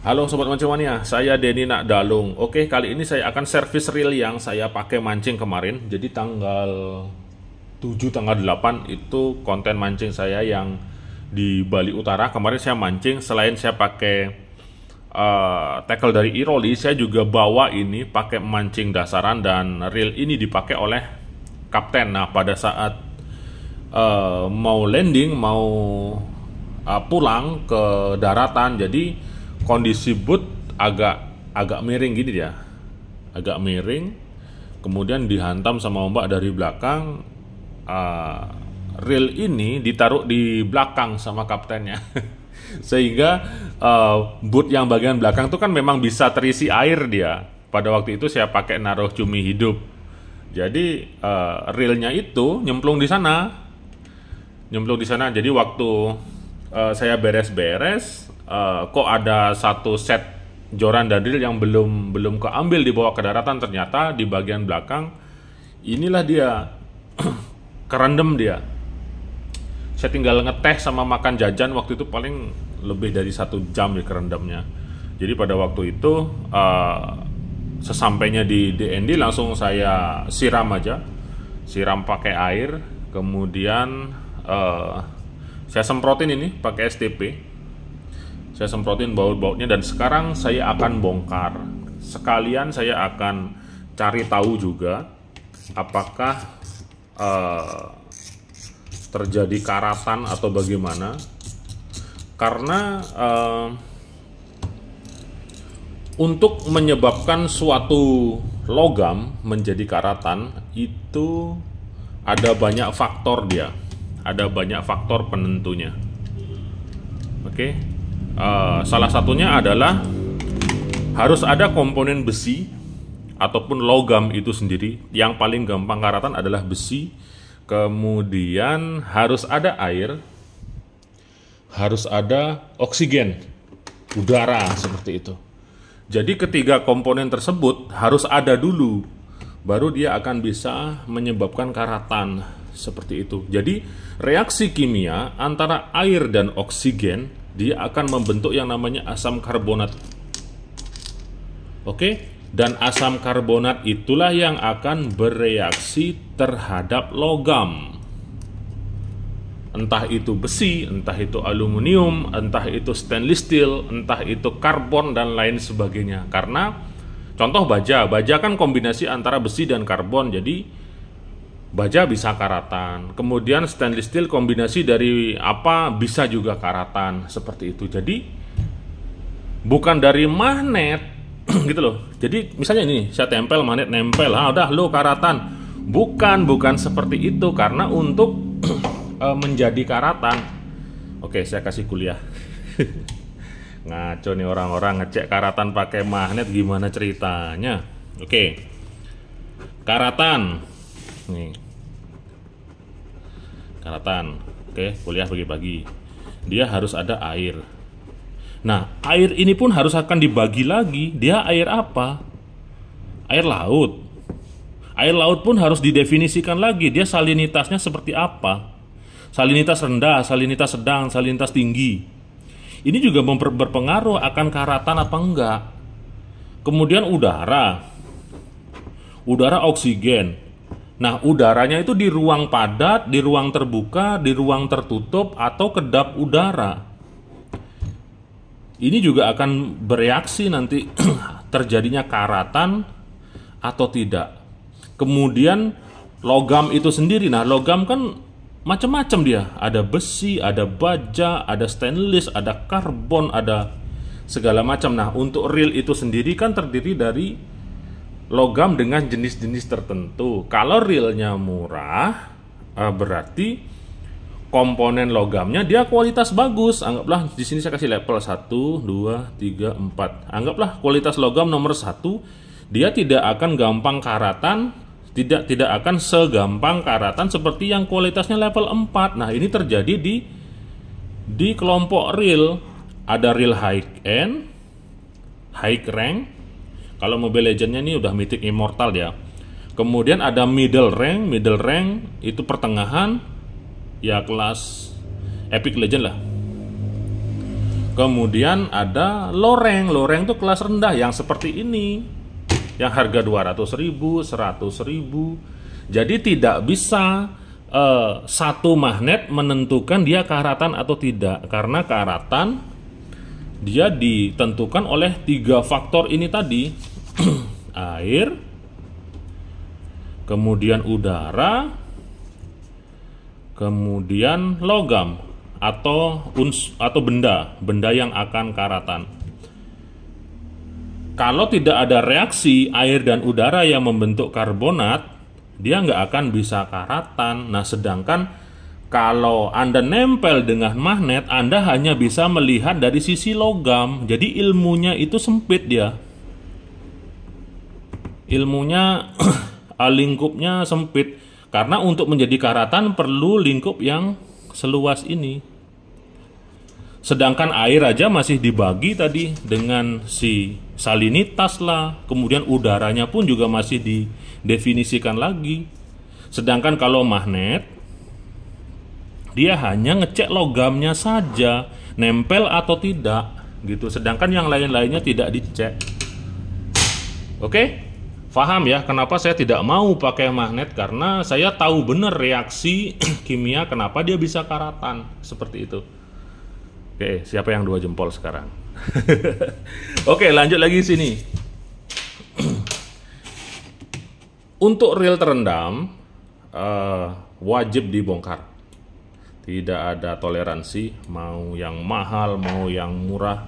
Halo Sobat Mancing Mania, saya Denny Nakdalung. Oke, kali ini saya akan servis reel yang saya pakai mancing kemarin. Jadi tanggal 7, tanggal 8 itu konten mancing saya yang di Bali Utara. Kemarin saya mancing, selain saya pakai tackle dari Iroli, saya juga bawa ini pakai mancing dasaran, dan reel ini dipakai oleh kapten. Nah, pada saat mau landing, mau pulang ke daratan, jadi kondisi boot agak miring gini dia, agak miring, kemudian dihantam sama ombak dari belakang. Reel ini ditaruh di belakang sama kaptennya sehingga boot yang bagian belakang tuh kan memang bisa terisi air dia. Pada waktu itu saya pakai naruh cumi hidup, jadi reelnya itu nyemplung di sana. Jadi waktu saya beres-beres, kok ada satu set joran dan reel yang belum keambil dibawa ke daratan. Ternyata di bagian belakang inilah dia kerendam dia. Saya tinggal ngeteh sama makan jajan, waktu itu paling lebih dari 1 jam di kerendamnya. Jadi pada waktu itu sesampainya di DND langsung saya siram pakai air, kemudian saya semprotin ini pakai STP. Saya semprotin baut-bautnya, dan sekarang saya akan bongkar. Sekalian saya akan cari tahu juga apakah terjadi karatan atau bagaimana. Karena untuk menyebabkan suatu logam menjadi karatan itu ada banyak faktor dia. Ada banyak faktor penentunya. Oke. Salah satunya adalah harus ada komponen besi ataupun logam itu sendiri. Yang paling gampang karatan adalah besi. Kemudian harus ada air, harus ada oksigen, udara, seperti itu. Jadi ketiga komponen tersebut harus ada dulu, baru dia akan bisa menyebabkan karatan, seperti itu. Jadi reaksi kimia antara air dan oksigen, dia akan membentuk yang namanya asam karbonat. Oke, dan asam karbonat itulah yang akan bereaksi terhadap logam. Entah itu besi, entah itu aluminium, entah itu stainless steel, entah itu karbon dan lain sebagainya. Karena contoh baja kan kombinasi antara besi dan karbon, jadi baja bisa karatan. Kemudian stainless steel kombinasi dari apa bisa juga karatan, seperti itu. Jadi bukan dari magnet gitu loh. Jadi misalnya ini saya tempel magnet, nempel, udah lo karatan. Bukan seperti itu. Karena untuk menjadi karatan, oke, saya kasih kuliah. Ngaco nih orang-orang ngecek karatan pakai magnet, gimana ceritanya? Oke, karatan nih, karatan. Oke, kuliah bagi-bagi. Dia harus ada air. Nah, air ini pun harus akan dibagi lagi. Dia air apa? Air laut. Air laut pun harus didefinisikan lagi. Dia salinitasnya seperti apa? Salinitas rendah, salinitas sedang, salinitas tinggi. Ini juga berpengaruh akan karatan apa enggak. Kemudian udara. Udara, oksigen. Nah, udaranya itu di ruang padat, di ruang terbuka, di ruang tertutup, atau kedap udara. Ini juga akan bereaksi nanti terjadinya karatan atau tidak. Kemudian logam itu sendiri. Nah, logam kan macam-macam dia. Ada besi, ada baja, ada stainless, ada karbon, ada segala macam. Nah, untuk reel itu sendiri kan terdiri dari logam dengan jenis-jenis tertentu. Kalau reelnya murah, berarti komponen logamnya dia kualitas bagus. Anggaplah di sini saya kasih level 1, 2, 3, 4. Anggaplah kualitas logam nomor 1, dia tidak akan gampang karatan, tidak akan segampang karatan seperti yang kualitasnya level 4. Nah, ini terjadi di kelompok reel. Ada reel high end, high rank. Kalau Mobile Legends-nya ini udah Mythic Immortal ya. Kemudian ada middle rank itu pertengahan, ya kelas Epic Legend lah. Kemudian ada loreng. Loreng itu kelas rendah yang seperti ini. Yang harga 200.000, 100.000. Jadi tidak bisa satu magnet menentukan dia karatan atau tidak. Karena karatan dia ditentukan oleh 3 faktor ini tadi. Air, kemudian udara, kemudian logam atau benda yang akan karatan. Kalau tidak ada reaksi air dan udara yang membentuk karbonat, dia nggak akan bisa karatan. Nah, sedangkan kalau Anda nempel dengan magnet, Anda hanya bisa melihat dari sisi logam. Jadi ilmunya itu sempit dia. Ilmunya lingkupnya sempit. Karena untuk menjadi karatan perlu lingkup yang seluas ini. Sedangkan air aja masih dibagi tadi dengan si salinitas lah, kemudian udaranya pun juga masih didefinisikan lagi. Sedangkan kalau magnet, dia hanya ngecek logamnya saja, nempel atau tidak, gitu. Sedangkan yang lain-lainnya tidak dicek. Oke? Paham ya kenapa saya tidak mau pakai magnet? Karena saya tahu benar reaksi kimia kenapa dia bisa karatan, seperti itu. Oke, siapa yang 2 jempol sekarang? Oke, lanjut lagi sini. Untuk reel terendam wajib dibongkar. Tidak ada toleransi, mau yang mahal, mau yang murah,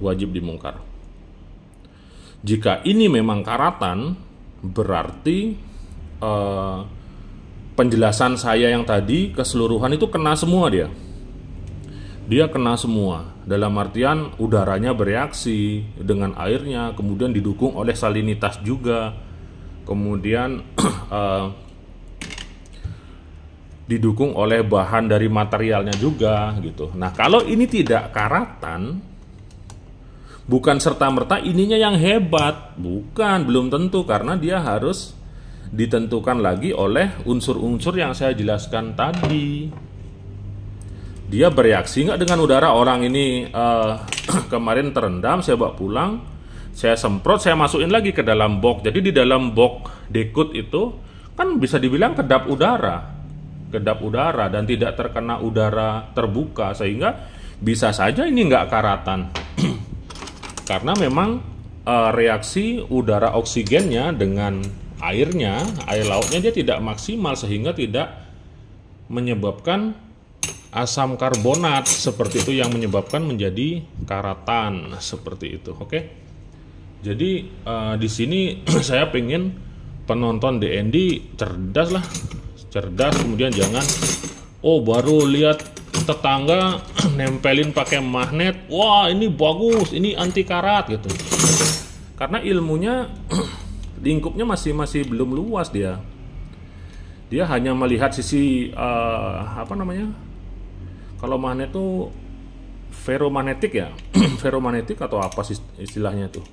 wajib dibongkar. Jika ini memang karatan, berarti penjelasan saya yang tadi keseluruhan itu kena semua dia. Dia kena semua, dalam artian udaranya bereaksi dengan airnya, kemudian didukung oleh salinitas juga, kemudian didukung oleh bahan dari materialnya juga gitu. Nah, kalau ini tidak karatan, bukan serta-merta ininya yang hebat, bukan, belum tentu, karena dia harus ditentukan lagi oleh unsur-unsur yang saya jelaskan tadi. Dia bereaksi nggak dengan udara? Orang ini kemarin terendam, saya bawa pulang, saya semprot, saya masukin lagi ke dalam box. Jadi di dalam box dekut itu kan bisa dibilang kedap udara dan tidak terkena udara terbuka, sehingga bisa saja ini nggak karatan. Karena memang reaksi udara oksigennya dengan airnya, air lautnya dia tidak maksimal, sehingga tidak menyebabkan asam karbonat seperti itu yang menyebabkan menjadi karatan seperti itu. Oke. Jadi di sini saya pengen penonton DND cerdas lah, cerdas, kemudian jangan baru lihat tetangga nempelin pakai magnet, wah ini bagus, ini anti karat gitu. Karena ilmunya lingkupnya masih belum luas dia. Dia hanya melihat sisi kalau magnet itu ferromagnetik ya, ferromagnetik atau apa istilahnya tuh.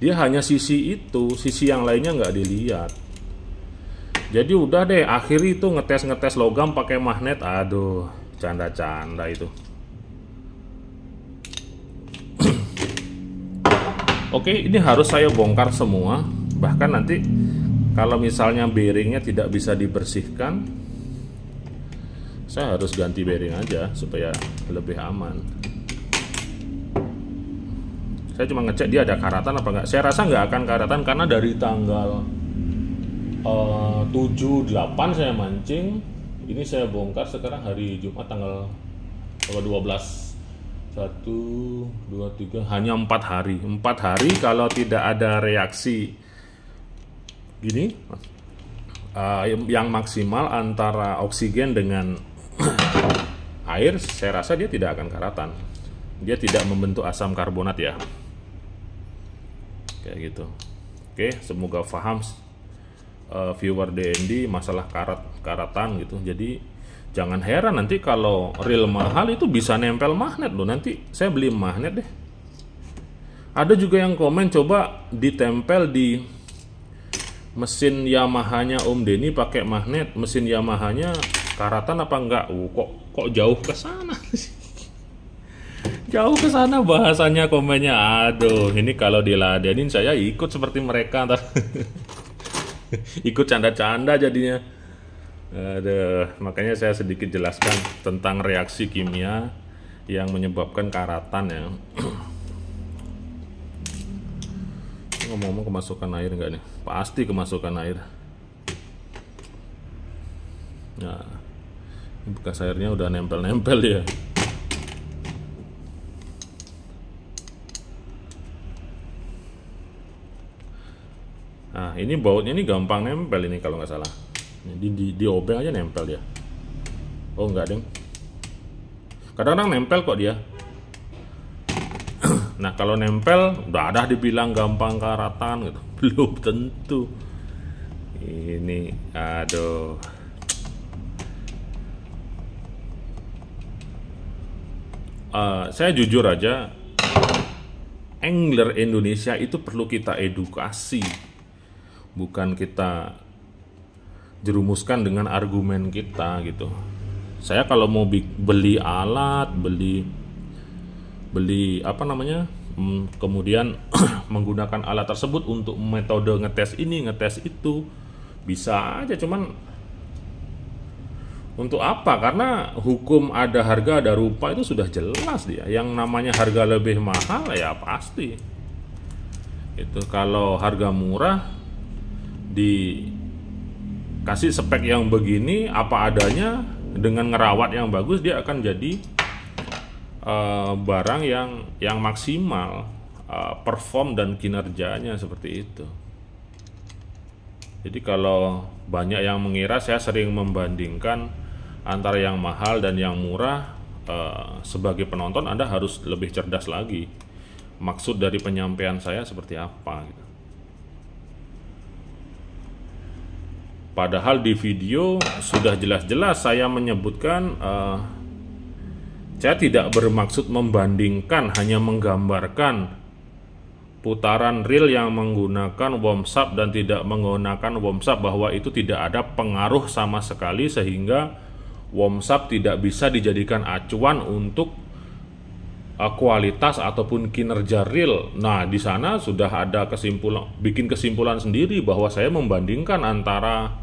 Dia hanya sisi itu, sisi yang lainnya nggak dilihat. Jadi udah deh, akhiri itu ngetes logam pakai magnet, aduh, canda-canda itu. Oke, ini harus saya bongkar semua. Bahkan nanti kalau misalnya bearingnya tidak bisa dibersihkan, saya harus ganti bearing aja supaya lebih aman. Saya cuma ngecek dia ada karatan apa enggak. Saya rasa nggak akan karatan karena dari tanggal 7-8 saya mancing. Ini saya bongkar sekarang hari Jumat tanggal 12. 1, 2, 3, hanya 4 hari. 4 hari kalau tidak ada reaksi gini yang maksimal antara oksigen dengan air, saya rasa dia tidak akan karatan. Dia tidak membentuk asam karbonat ya. Kayak gitu. Oke, semoga paham viewer DND masalah karatan gitu. Jadi jangan heran nanti kalau reel mahal itu bisa nempel magnet loh. Nanti saya beli magnet deh. Ada juga yang komen coba ditempel di mesin Yamaha-nya Om Denny pakai magnet. Mesin Yamaha-nya karatan apa enggak? Kok jauh ke sana? Jauh ke sana bahasanya, komennya. Aduh, ini kalau diladenin saya ikut seperti mereka ntar. Ikut canda-canda jadinya. Aduh, makanya saya sedikit jelaskan tentang reaksi kimia yang menyebabkan karatan ya. Ngomong-ngomong, kemasukan air nggak nih? Pasti kemasukan air. Nah, ini bekas airnya udah nempel-nempel ya. Nah, ini bautnya ini gampang nempel ini kalau nggak salah. Di obeng aja nempel dia. Oh enggak, deng. Kadang-kadang nempel kok dia. Nah, kalau nempel udah ada dibilang gampang karatan gitu. Belum tentu. Ini aduh. Saya jujur aja, angler Indonesia itu perlu kita edukasi, bukan kita jerumuskan dengan argumen kita gitu. Saya kalau mau beli alat, beli apa namanya, kemudian menggunakan alat tersebut untuk metode ngetes ini, ngetes itu, bisa aja. Cuman untuk apa? Karena hukum ada harga ada rupa itu sudah jelas dia. Yang namanya harga lebih mahal ya pasti. Itu kalau harga murah dikasih spek yang begini apa adanya, dengan ngerawat yang bagus dia akan jadi barang yang maksimal, perform dan kinerjanya seperti itu. Jadi kalau banyak yang mengira, saya sering membandingkan antara yang mahal dan yang murah. Sebagai penonton Anda harus lebih cerdas lagi. Maksud dari penyampaian saya seperti apa gitu. Padahal di video sudah jelas-jelas saya menyebutkan, saya tidak bermaksud membandingkan, hanya menggambarkan putaran reel yang menggunakan wormsap dan tidak menggunakan wormsap, bahwa itu tidak ada pengaruh sama sekali sehingga wormsap tidak bisa dijadikan acuan untuk kualitas ataupun kinerja reel. Nah, di sana sudah ada bikin kesimpulan sendiri bahwa saya membandingkan antara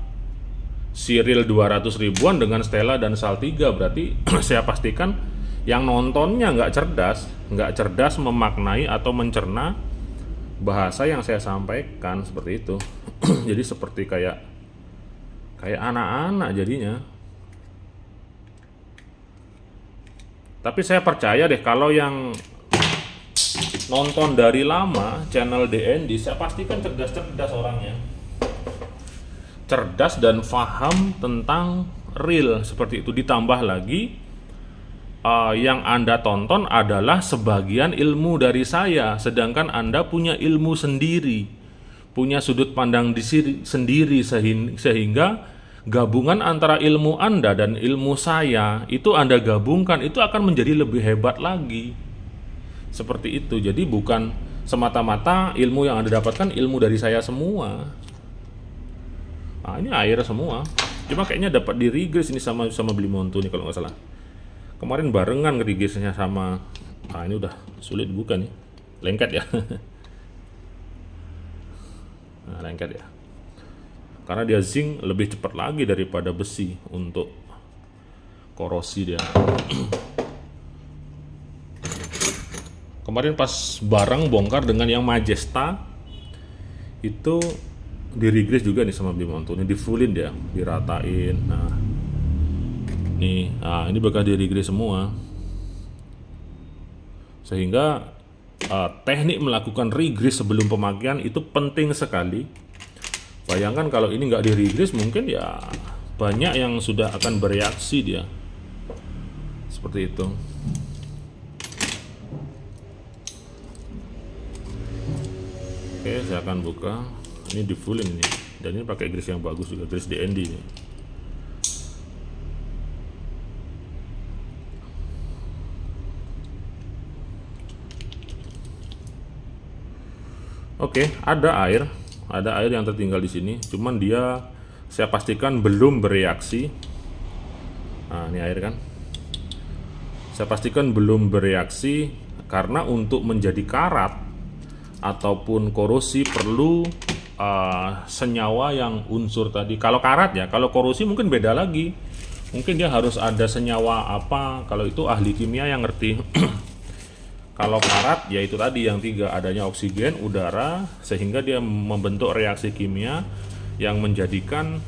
si reel 200 ribuan dengan Stella dan Saltiga. Berarti saya pastikan yang nontonnya nggak cerdas memaknai atau mencerna bahasa yang saya sampaikan seperti itu. Jadi seperti kayak anak-anak jadinya. Tapi saya percaya deh, kalau yang nonton dari lama channel DND, saya pastikan cerdas-cerdas orangnya. Cerdas dan paham tentang reel seperti itu. Ditambah lagi yang Anda tonton adalah sebagian ilmu dari saya, sedangkan Anda punya ilmu sendiri, punya sudut pandang sendiri, sehingga gabungan antara ilmu Anda dan ilmu saya itu Anda gabungkan, itu akan menjadi lebih hebat lagi. Seperti itu. Jadi bukan semata-mata ilmu yang Anda dapatkan ilmu dari saya semua. Nah, ini air semua. Cuma kayaknya dapat di regres ini sama beli montu nih kalau nggak salah. Kemarin barengan regresnya sama. Ah, ini udah sulit buka nih. Lengket ya. Nah, lengket ya. Karena dia zinc lebih cepat lagi daripada besi untuk korosi dia. Kemarin pas barang bongkar dengan yang Majesta itu di regres juga nih sama Blimonto. Ini di fullin dia, diratain. Nah, ini bakal di regres semua. Sehingga teknik melakukan regres sebelum pemakaian itu penting sekali. Bayangkan kalau ini nggak di-regres, mungkin ya banyak yang sudah akan bereaksi dia. Seperti itu. Oke, saya akan buka. Ini di fullin ini. Dan ini pakai grease yang bagus juga, grease DND ini. Oke, ada air yang tertinggal di sini, cuman dia saya pastikan belum bereaksi. Nah, ini air kan. Saya pastikan belum bereaksi, karena untuk menjadi karat ataupun korosi perlu senyawa yang unsur tadi. Kalau karat ya, kalau korosi mungkin beda lagi. Mungkin dia harus ada senyawa apa, kalau itu ahli kimia yang ngerti. Kalau karat ya itu tadi yang 3, adanya oksigen, udara, sehingga dia membentuk reaksi kimia yang menjadikan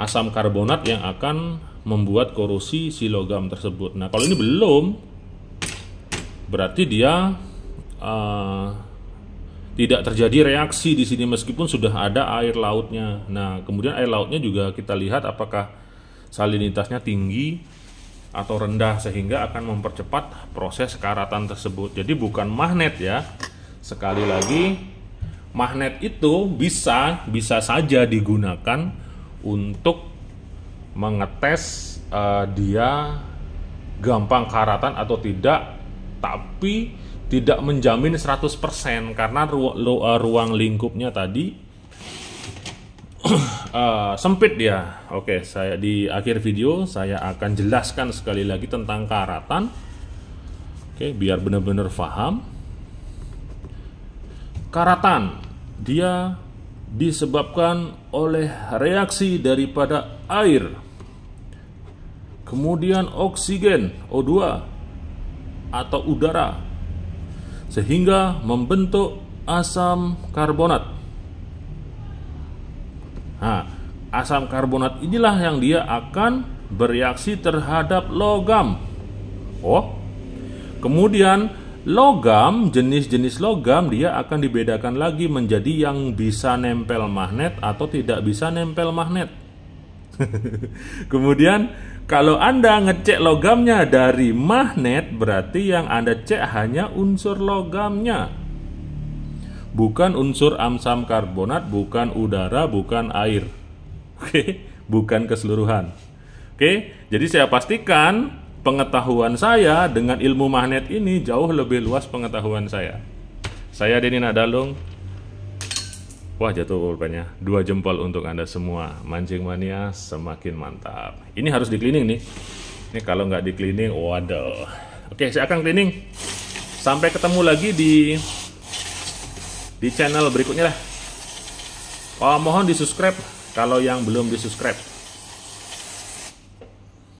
asam karbonat yang akan membuat korosi si logam tersebut. Nah, kalau ini belum, berarti dia tidak terjadi reaksi di sini meskipun sudah ada air lautnya. Nah, kemudian air lautnya juga kita lihat apakah salinitasnya tinggi atau rendah, sehingga akan mempercepat proses karatan tersebut. Jadi bukan magnet ya. Sekali lagi, magnet itu bisa saja digunakan untuk mengetes dia gampang karatan atau tidak, tapi tidak menjamin 100% karena ruang lingkupnya tadi sempit dia. Oke, saya di akhir video saya akan jelaskan sekali lagi tentang karatan. Oke, biar benar-benar paham. Karatan dia disebabkan oleh reaksi daripada air, kemudian oksigen O2 atau udara, sehingga membentuk asam karbonat. Nah, asam karbonat inilah yang dia akan bereaksi terhadap logam. Oh, kemudian logam, jenis-jenis logam dia akan dibedakan lagi menjadi yang bisa nempel magnet atau tidak bisa nempel magnet. Kemudian kalau Anda ngecek logamnya dari magnet, berarti yang Anda cek hanya unsur logamnya, bukan unsur asam karbonat, bukan udara, bukan air. Oke, bukan keseluruhan. Oke, jadi saya pastikan pengetahuan saya dengan ilmu magnet ini jauh lebih luas pengetahuan saya. Saya Denny Nadalung. Wah, jatuh pulpennya. 2 jempol untuk Anda semua. Mancing mania semakin mantap. Ini harus di cleaning nih. Ini kalau nggak di cleaning, waduh. Oke, saya akan cleaning. Sampai ketemu lagi di channel berikutnya lah. Oh, mohon di subscribe kalau yang belum di subscribe.